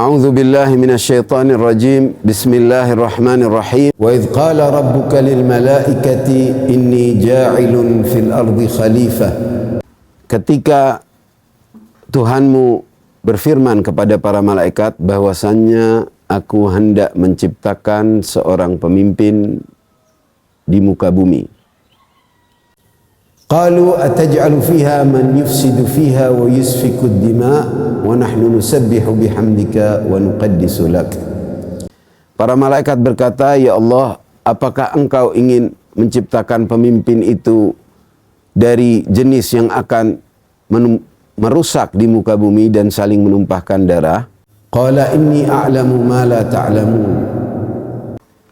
A'udzu billahi minasyaitonir rajim. Bismillahirrahmanirrahim. Wa idz qala rabbuka lil malaikati inni ja'ilun fil ardi khalifah. Ketika Tuhanmu berfirman kepada para malaikat bahwasannya aku hendak menciptakan seorang pemimpin di muka bumi. Qalu ataj'alu fiha man yufsidu fiha wa yusfiku ad-dima' wa nahnu nusabbihu bihamdika wa nuqaddisu lak. Para malaikat berkata, ya Allah, apakah engkau ingin menciptakan pemimpin itu dari jenis yang akan merusak di muka bumi dan saling menumpahkan darah? Qala inni a'lamu ma la ta'lamun.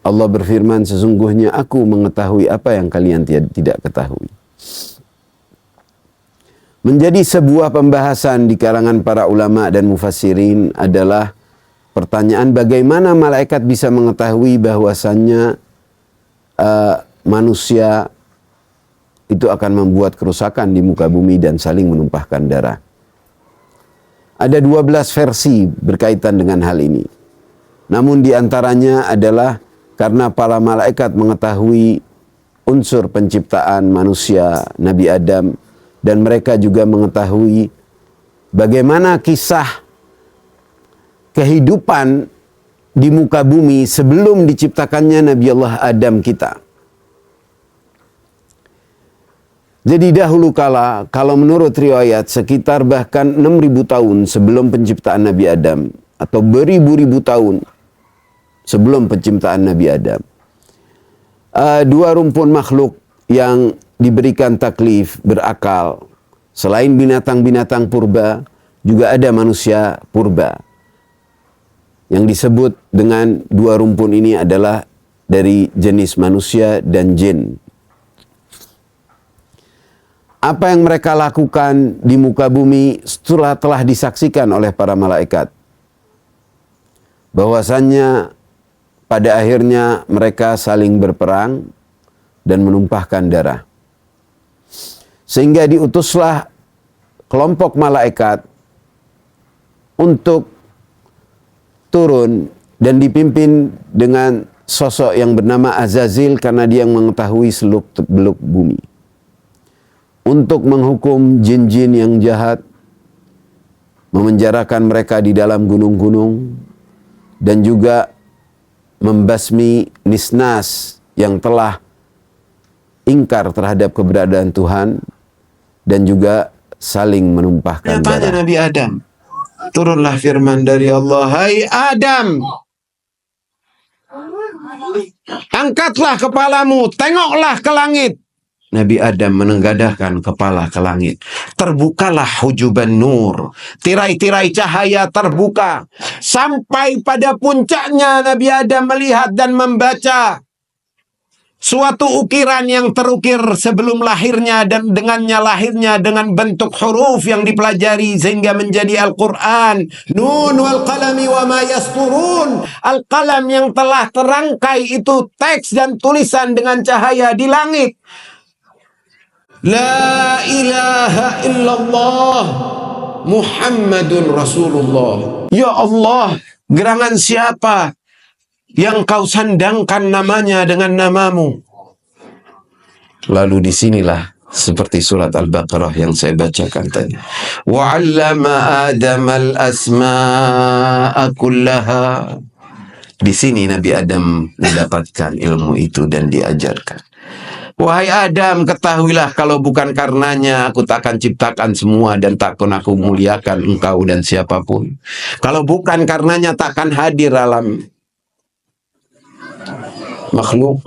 Allah berfirman, sesungguhnya aku mengetahui apa yang kalian tidak ketahui. Menjadi sebuah pembahasan di kalangan para ulama dan mufassirin adalah pertanyaan bagaimana malaikat bisa mengetahui bahwasannya manusia itu akan membuat kerusakan di muka bumi dan saling menumpahkan darah. Ada 12 versi berkaitan dengan hal ini. Namun di antaranya adalah karena para malaikat mengetahui unsur penciptaan manusia Nabi Adam, dan mereka juga mengetahui bagaimana kisah kehidupan di muka bumi sebelum diciptakannya Nabi Allah Adam kita. Jadi dahulu kala, kalau menurut riwayat sekitar bahkan 6.000 tahun sebelum penciptaan Nabi Adam, atau beribu-ribu tahun sebelum penciptaan Nabi Adam, dua rumpun makhluk yang diberikan taklif berakal, selain binatang-binatang purba, juga ada manusia purba. Yang disebut dengan dua rumpun ini adalah dari jenis manusia dan jin. Apa yang mereka lakukan di muka bumi setelah telah disaksikan oleh para malaikat, bahwasannya pada akhirnya mereka saling berperang dan menumpahkan darah. Sehingga diutuslah kelompok malaikat untuk turun dan dipimpin dengan sosok yang bernama Azazil, karena dia yang mengetahui seluk-beluk bumi, untuk menghukum jin-jin yang jahat, memenjarakan mereka di dalam gunung-gunung, dan juga membasmi nisnas yang telah ingkar terhadap keberadaan Tuhan, dan juga saling menumpahkan darah. Tanya Nabi Adam, turunlah firman dari Allah, hai Adam, angkatlah kepalamu, tengoklah ke langit. Nabi Adam menengadahkan kepala ke langit. Terbukalah hujuban nur. Tirai-tirai cahaya terbuka. Sampai pada puncaknya Nabi Adam melihat dan membaca suatu ukiran yang terukir sebelum lahirnya, dan dengannya lahirnya dengan bentuk huruf yang dipelajari sehingga menjadi Al-Quran. Nun wal qalami wa ma yasturun. Al-qalam yang telah terangkai itu teks dan tulisan dengan cahaya di langit. La ilaha illallah Muhammadun Rasulullah. Ya Allah, gerangan siapa yang kau sandangkan namanya dengan namamu? Lalu disinilah seperti surat Al-Baqarah yang saya bacakan tadi. Wa 'allama Adam al-asma'a kullaha. Di sini Nabi Adam mendapatkan ilmu itu dan diajarkan. Wahai Adam, ketahuilah kalau bukan karenanya aku tak akan ciptakan semua dan tak akan aku muliakan engkau dan siapapun. Kalau bukan karenanya tak akan hadir alam makhluk.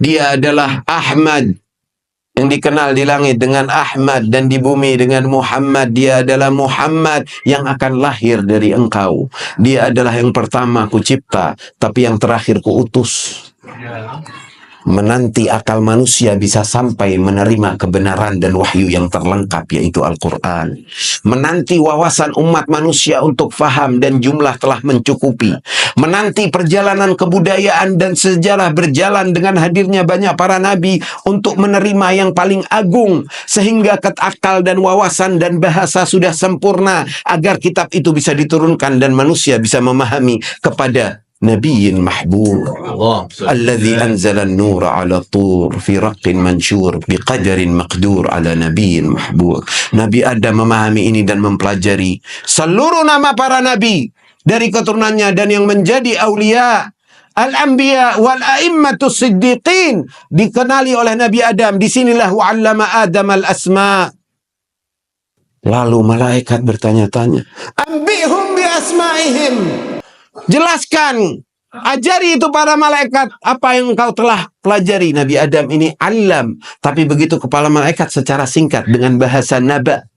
Dia adalah Ahmad, yang dikenal di langit dengan Ahmad dan di bumi dengan Muhammad. Dia adalah Muhammad yang akan lahir dari engkau. Dia adalah yang pertama ku cipta, tapi yang terakhir ku utus. menanti akal manusia bisa sampai menerima kebenaran dan wahyu yang terlengkap, yaitu Al-Quran. Menanti wawasan umat manusia untuk faham dan jumlah telah mencukupi. Menanti perjalanan kebudayaan dan sejarah berjalan dengan hadirnya banyak para nabi untuk menerima yang paling agung, sehingga akal dan wawasan dan bahasa sudah sempurna agar kitab itu bisa diturunkan dan manusia bisa memahami kepada Nabiyyin mahbub alladhi anzala an-nura ala tur fi raqqin mansyur biqadarin maqdur ala nabiyyin mahbub. Nabi Adam memahami ini dan mempelajari seluruh nama para nabi dari keturunannya dan yang menjadi aulia al-anbiya wal a'immatus siddiqin dikenali oleh Nabi Adam. Disinilah wa'allama Adam al-asma. Lalu malaikat bertanya-tanya, ambihum bi asma'ihim. Jelaskan, ajari itu para malaikat apa yang engkau telah pelajari. Nabi Adam ini alam, tapi begitu kepala malaikat secara singkat dengan bahasa naba.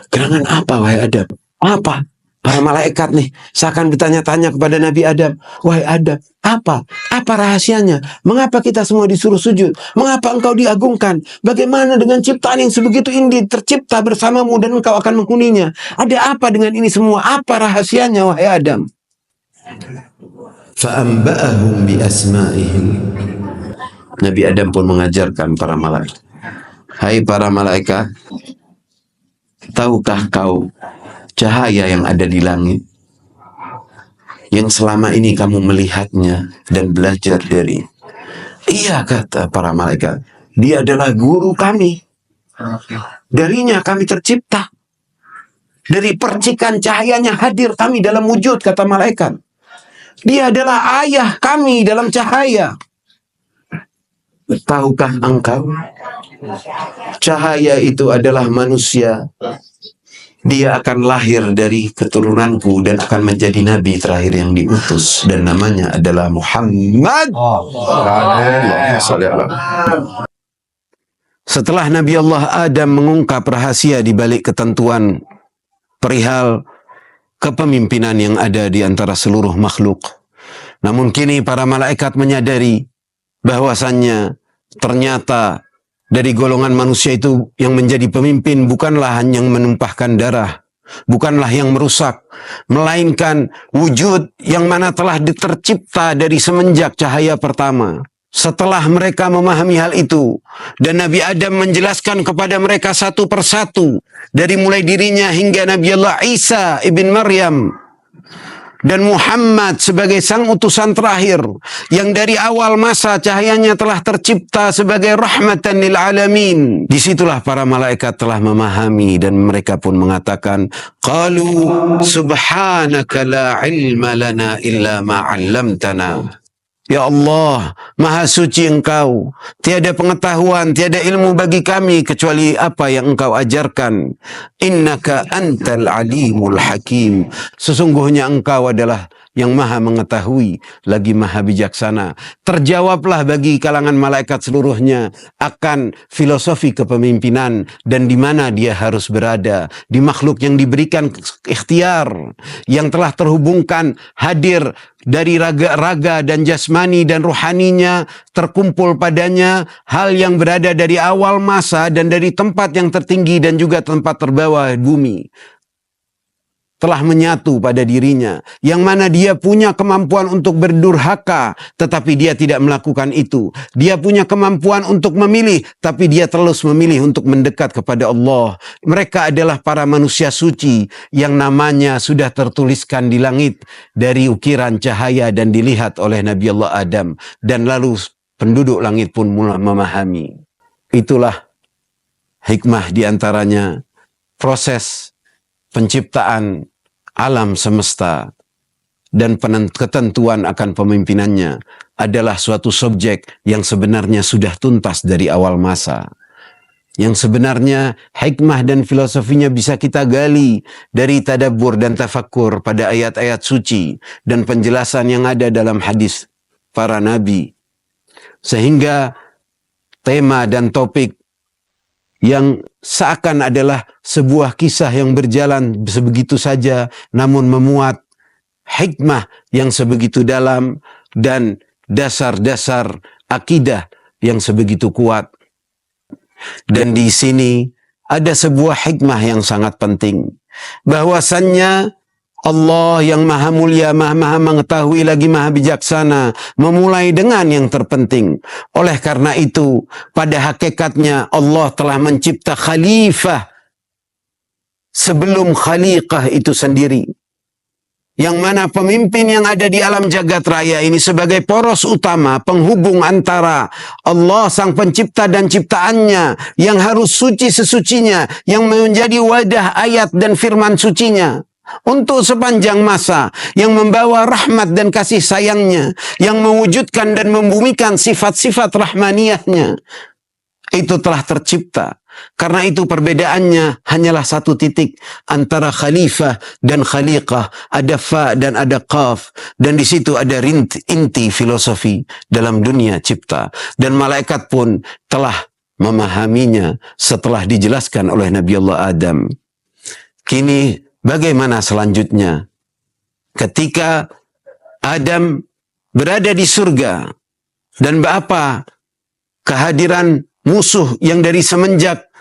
Gerangan apa wahai Adam? Apa? Para malaikat nih seakan bertanya-tanya kepada Nabi Adam, wahai Adam, apa rahasianya? Mengapa kita semua disuruh sujud? Mengapa engkau diagungkan? Bagaimana dengan ciptaan yang sebegitu indah tercipta bersamamu dan engkau akan menghuninya? Ada apa dengan ini semua? Apa rahasianya wahai Adam? Fa'amba'ahum bi asma'ihim. Nabi Adam pun mengajarkan para malaikat. Hai para malaikat, tahukah kau cahaya yang ada di langit, yang selama ini kamu melihatnya dan belajar dari? Iya, kata para malaikat, dia adalah guru kami. Darinya kami tercipta. Dari percikan cahayanya hadir kami dalam wujud, kata malaikat. Dia adalah ayah kami dalam cahaya. Tahukah engkau, cahaya itu adalah manusia. Dia akan lahir dari keturunanku dan akan menjadi nabi terakhir yang diutus, dan namanya adalah Muhammad. Setelah Nabi Allah Adam mengungkap rahasia di balik ketentuan perihal kepemimpinan yang ada di antara seluruh makhluk, namun kini para malaikat menyadari bahwasannya ternyata dari golongan manusia itu yang menjadi pemimpin bukanlah hanya yang menumpahkan darah, bukanlah yang merusak, melainkan wujud yang mana telah tercipta dari semenjak cahaya pertama. Setelah mereka memahami hal itu, dan Nabi Adam menjelaskan kepada mereka satu persatu, dari mulai dirinya hingga Nabi Allah Isa ibn Maryam, dan Muhammad sebagai sang utusan terakhir yang dari awal masa cahayanya telah tercipta sebagai rahmatan lil alamin. Disitulah para malaikat telah memahami dan mereka pun mengatakan, qalu subhanaka la ilma lana illa ma 'allamtana. Ya Allah, maha suci Engkau, tiada pengetahuan, tiada ilmu bagi kami kecuali apa yang Engkau ajarkan. Innaka antal alimul hakim. Sesungguhnya Engkau adalah yang maha mengetahui, lagi maha bijaksana. Terjawablah bagi kalangan malaikat seluruhnya akan filosofi kepemimpinan dan di mana dia harus berada. Di makhluk yang diberikan ikhtiar, yang telah terhubungkan hadir dari raga dan jasmani dan rohaninya terkumpul padanya, hal yang berada dari awal masa dan dari tempat yang tertinggi dan juga tempat terbawah bumi telah menyatu pada dirinya, yang mana dia punya kemampuan untuk berdurhaka, tetapi dia tidak melakukan itu. Dia punya kemampuan untuk memilih, tapi dia terus memilih untuk mendekat kepada Allah. Mereka adalah para manusia suci yang namanya sudah tertuliskan di langit dari ukiran cahaya dan dilihat oleh Nabi Allah Adam, dan lalu penduduk langit pun mulai memahami. Itulah hikmah diantaranya proses penciptaan alam semesta dan ketentuan akan pemimpinannya adalah suatu subjek yang sebenarnya sudah tuntas dari awal masa. Yang sebenarnya hikmah dan filosofinya bisa kita gali dari tadabbur dan tafakkur pada ayat-ayat suci dan penjelasan yang ada dalam hadis para nabi. Sehingga tema dan topik yang seakan adalah sebuah kisah yang berjalan sebegitu saja, namun memuat hikmah yang sebegitu dalam, dan dasar-dasar akidah yang sebegitu kuat. Dan di sini ada sebuah hikmah yang sangat penting, bahwasannya Allah yang maha mulia, maha mengetahui lagi maha bijaksana, memulai dengan yang terpenting. Oleh karena itu, pada hakikatnya Allah telah mencipta khalifah sebelum khaliqah itu sendiri. Yang mana pemimpin yang ada di alam jagat raya ini sebagai poros utama penghubung antara Allah sang pencipta dan ciptaannya yang harus suci sesucinya, yang menjadi wadah ayat dan firman sucinya untuk sepanjang masa, yang membawa rahmat dan kasih sayangnya, yang mewujudkan dan membumikan sifat-sifat rahmaniyahnya, itu telah tercipta. Karena itu perbedaannya hanyalah satu titik antara khalifah dan khaliqah. Ada fa dan ada qaf. Dan di situ ada inti filosofi dalam dunia cipta. Dan malaikat pun telah memahaminya setelah dijelaskan oleh Nabi Allah Adam. Kini bagaimana selanjutnya? Ketika Adam berada di surga dan apa kehadiran musuh yang dari semenjak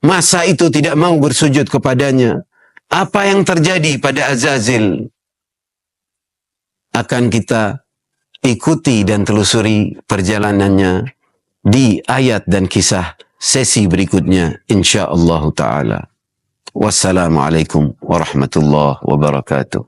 masa itu tidak mau bersujud kepadanya. Apa yang terjadi pada Azazil? Akan kita ikuti dan telusuri perjalanannya di ayat dan kisah sesi berikutnya insyaallah ta'ala. Wassalamualaikum warahmatullahi wabarakatuh.